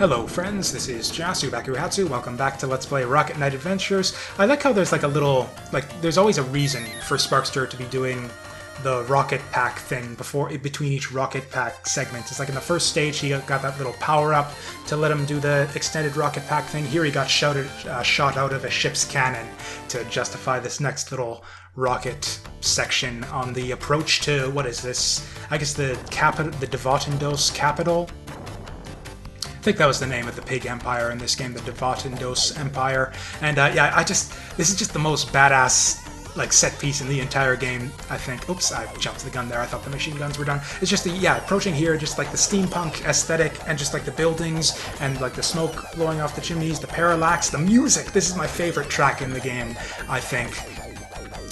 Hello friends, this is Jasu Bakuhatsu. Welcome back to Let's Play Rocket Knight Adventures. I like how there's like a little, there's always a reason for Sparkster to be doing the rocket pack thing between each rocket pack segment. It's like in the first stage he got that little power up to let him do the extended rocket pack thing. Here he got shot out of a ship's cannon to justify this next little rocket section on the approach to, what is this? I guess the Devotindos capital? I think that was the name of the pig empire in this game, the Devotindos Empire. And yeah, this is just the most badass set piece in the entire game, I think. Oops, I jumped the gun there. I thought the machine guns were done. It's just approaching here, just like the steampunk aesthetic and just like the buildings and like the smoke blowing off the chimneys, the parallax, the music. This is my favorite track in the game, I think.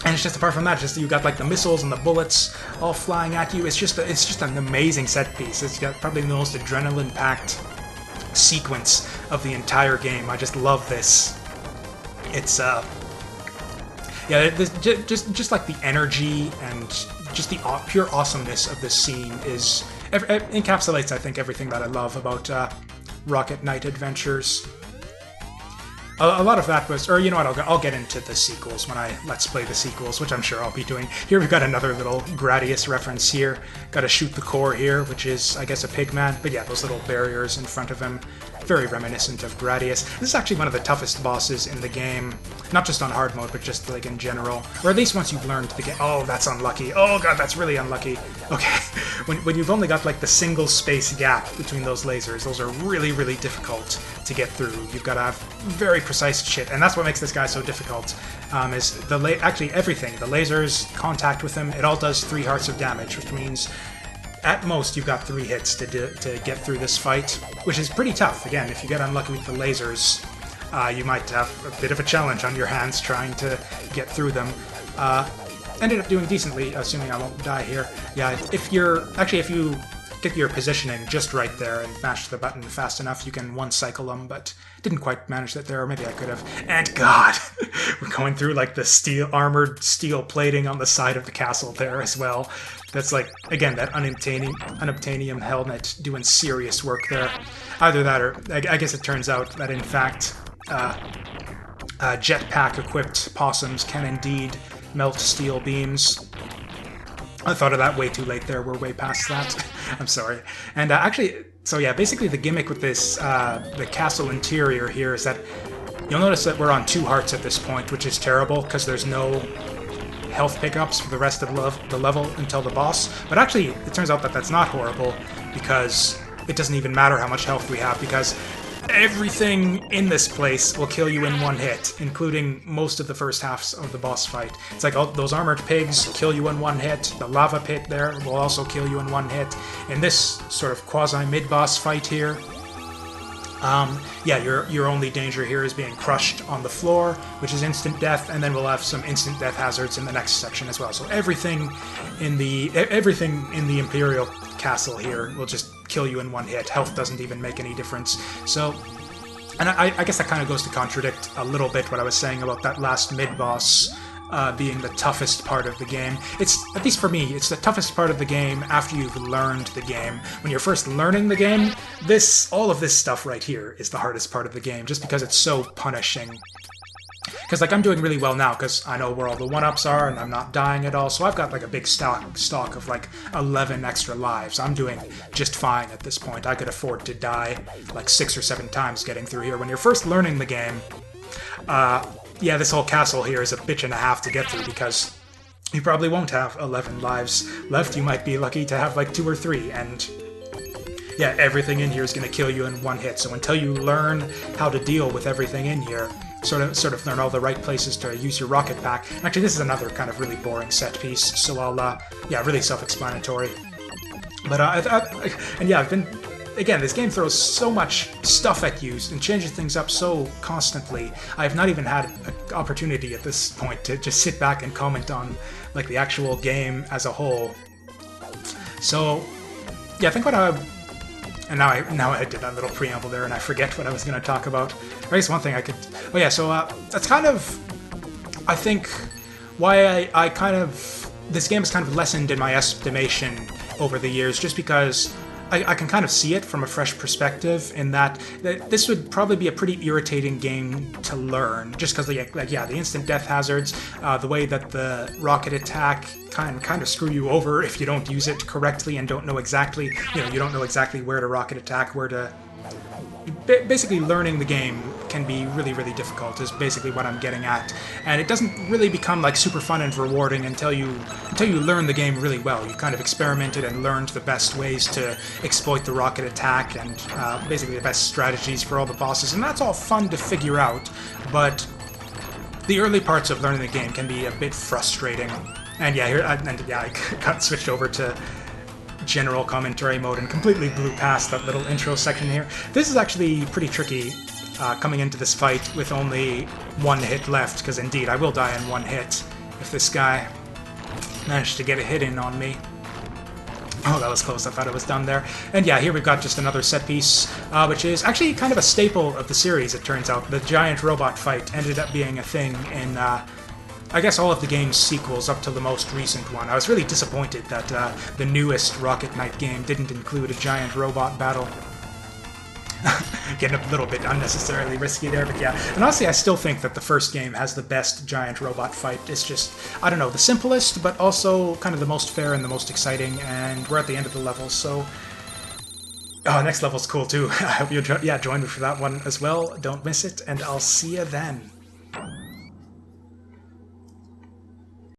And it's just apart from that, just you got like the missiles and the bullets all flying at you. It's just an amazing set piece. It's got probably the most adrenaline-packed sequence of the entire game. I just love this. It's just like the energy and just the pure awesomeness of this scene encapsulates, I think, everything that I love about Rocket Knight Adventures. A lot of that was, or you know what, I'll get into the sequels when I Let's Play the sequels, which I'm sure I'll be doing. Here we've got another little Gradius reference here. Gotta shoot the core here, which is, I guess, a pigman. But yeah, those little barriers in front of him, very reminiscent of Gradius. This is actually one of the toughest bosses in the game, not just on hard mode, but just like in general. Or at least once you've learned the game. Oh, that's unlucky. Oh god, that's really unlucky. Okay, when you've only got like the single space gap between those lasers, those are really, really difficult to get through. You've got to have very precise shit, and that's what makes this guy so difficult. Is actually everything. The lasers, contact with him, it all does 3 hearts of damage, which means at most you've got 3 hits to get through this fight, which is pretty tough. Again, if you get unlucky with the lasers, you might have a bit of a challenge on your hands trying to get through them. Ended up doing decently, assuming I won't die here. Yeah, if you get your positioning just right there and mash the button fast enough, you can one-cycle them, but didn't quite manage that there, or maybe I could have. And god, we're going through like the armored steel plating on the side of the castle there as well. That's like, again, that unobtainium helmet doing serious work there. Either that, or I guess it turns out that in fact, jetpack-equipped possums can indeed melt steel beams. I thought of that way too late there. We're way past that. I'm sorry. And actually, so yeah, basically the gimmick with this, the castle interior here is that you'll notice that we're on 2 hearts at this point, which is terrible because there's no health pickups for the rest of the level until the boss. But actually, it turns out that that's not horrible because it doesn't even matter how much health we have, because everything in this place will kill you in 1 hit, including most of the first halves of the boss fight. It's like all those armored pigs kill you in 1 hit. The lava pit there will also kill you in 1 hit. In this sort of quasi-mid-boss fight here, yeah, your only danger here is being crushed on the floor, which is instant death, and then we'll have some instant death hazards in the next section as well. So everything in the Imperial Castle here will just kill you in 1 hit. Health doesn't even make any difference. So, and I guess that kind of goes to contradict a little bit what I was saying about that last mid-boss being the toughest part of the game. It's, at least for me, it's the toughest part of the game after you've learned the game. When you're first learning the game, all of this stuff right here is the hardest part of the game, just because it's so punishing. Because like I'm doing really well now, because I know where all the 1-ups are, and I'm not dying at all, so I've got like a big stock of like 11 extra lives. I'm doing just fine at this point. I could afford to die like 6 or 7 times getting through here. When you're first learning the game, yeah, this whole castle here is a bitch and a half to get through, because you probably won't have 11 lives left. You might be lucky to have like 2 or 3, and yeah, everything in here is going to kill you in 1 hit. So until you learn how to deal with everything in here, sort of learn all the right places to use your rocket pack. Actually, this is another kind of really boring set piece, so I'll, yeah, really self-explanatory. But, and yeah, again, this game throws so much stuff at you and changes things up so constantly. I have not even had an opportunity at this point to just sit back and comment on like the actual game as a whole. So, yeah, I think what and now I did that little preamble there, and I forget what I was going to talk about. I guess one thing I could. Oh yeah, so that's kind of, I think, why I kind of, this game has kind of lessened in my estimation over the years, just because I can kind of see it from a fresh perspective in that this would probably be a pretty irritating game to learn, just because, yeah, the instant death hazards, the way that the rocket attack kind of screw you over if you don't use it correctly and don't know exactly, you don't know exactly where to rocket attack, where to... Basically, learning the game can be really, really difficult, is basically what I'm getting at. And it doesn't really become, like, super fun and rewarding until you learn the game really well. You kind of experimented and learned the best ways to exploit the rocket attack and basically the best strategies for all the bosses. And that's all fun to figure out, but the early parts of learning the game can be a bit frustrating. And yeah, I got switched over to general commentary mode and completely blew past that little intro section here. This is actually pretty tricky coming into this fight with only one hit left, because indeed I will die in one hit if this guy managed to get a hit in on me. Oh, that was close. I thought it was done there. And yeah, here we've got just another set piece, which is actually kind of a staple of the series, it turns out. The giant robot fight ended up being a thing in I guess all of the game's sequels up to the most recent one. I was really disappointed that the newest Rocket Knight game didn't include a giant robot battle. Getting a little bit unnecessarily risky there, but yeah. And honestly, I still think that the first game has the best giant robot fight. It's just, I don't know, the simplest, but also kind of the most fair and the most exciting, and we're at the end of the level, so... Oh, next level's cool too. I hope you'll join me for that one as well. Don't miss it, and I'll see you then.